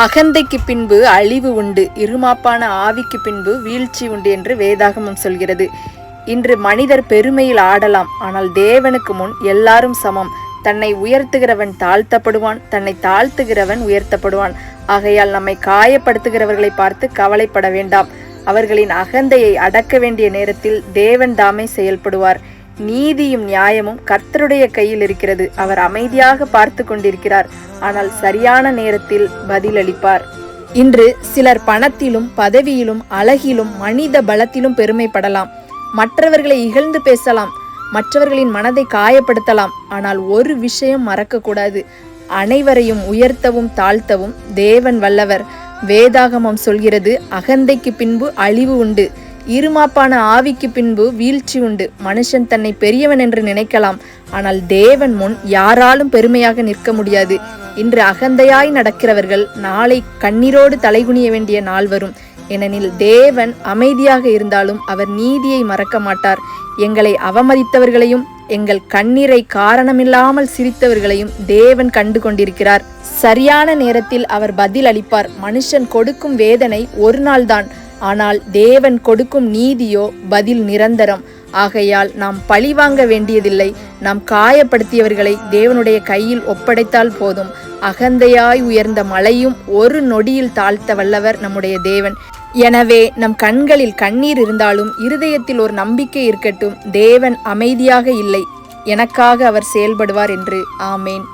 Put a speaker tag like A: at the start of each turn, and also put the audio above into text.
A: அகந்தைக்கு பின்பு அழிவு உண்டு, இருமாப்பான ஆவிக்கு பின்பு வீழ்ச்சி உண்டு என்று வேதாகமம் சொல்கிறது. இன்று மனிதர் பெருமையில் ஆடலாம், ஆனால் தேவனுக்கு முன் எல்லாரும் சமம். தன்னை உயர்த்துகிறவன் தாழ்த்தப்படுவான், தன்னை தாழ்த்துகிறவன் உயர்த்தப்படுவான். ஆகையால் நம்மை காயப்படுத்துகிறவர்களை பார்த்து கவலைப்பட வேண்டாம். அவர்களின் அகந்தையை அடக்க வேண்டிய நேரத்தில் தேவன் தாமே செயல்படுவார். நீதியும் நியாயமும் கர்த்தருடைய கையில் இருக்கிறது. அவர் அமைதியாக பார்த்து கொண்டிருக்கிறார், ஆனால் சரியான நேரத்தில் பதிலளிப்பார். இன்று சிலர் பணத்திலும் பதவியிலும் அழகிலும் மனித பலத்திலும் பெருமைப்படலாம். மற்றவர்களை இகழ்ந்து பேசலாம், மற்றவர்களின் மனதை காயப்படுத்தலாம். ஆனால் ஒரு விஷயம் மறக்கக்கூடாது, அனைவரையும் உயர்த்தவும் தாழ்த்தவும் தேவன் வல்லவர். வேதாகமம் சொல்கிறது, அகந்தைக்கு பின்பு அழிவு உண்டு, இருமாப்பான ஆவிக்கு பின்பு வீழ்ச்சி உண்டு. மனுஷன் தன்னை பெரியவன் என்று நினைக்கலாம், ஆனால் தேவன் முன் யாராலும் பெருமையாக நிற்க முடியாது. இன்று அகந்தையாய் நடக்கிறவர்கள் நாளை கண்ணீரோடு தலைகுனிய வேண்டிய நாள் வரும். ஏனெனில் தேவன் அமைதியாக இருந்தாலும் அவர் நீதியை மறக்க மாட்டார். எங்களை அவமதித்தவர்களையும் எங்கள் கண்ணீரை காரணமில்லாமல் சிரித்தவர்களையும் தேவன் கண்டு கொண்டிருக்கிறார். சரியான நேரத்தில் அவர் பதில் அளிப்பார். மனுஷன் கொடுக்கும் வேதனை ஒரு நாள்தான், ஆனால் தேவன் கொடுக்கும் நீதியோ பதில் நிரந்தரம். ஆகையால் நாம் பழிவாங்க வேண்டியதில்லை. நாம் காயப்படுத்தியவர்களை தேவனுடைய கையில் ஒப்படைத்தால் போதும். அகந்தையாய் உயர்ந்த மலையும் ஒரு நொடியில் தாழ்த்த வல்லவர் நம்முடைய தேவன். எனவே நம் கண்களில் கண்ணீர் இருந்தாலும் இருதயத்தில் ஒரு நம்பிக்கை இருக்கட்டும். தேவன் அமைதியாக இல்லை, எனக்காக அவர் செயல்படுவார் என்று. ஆமேன்.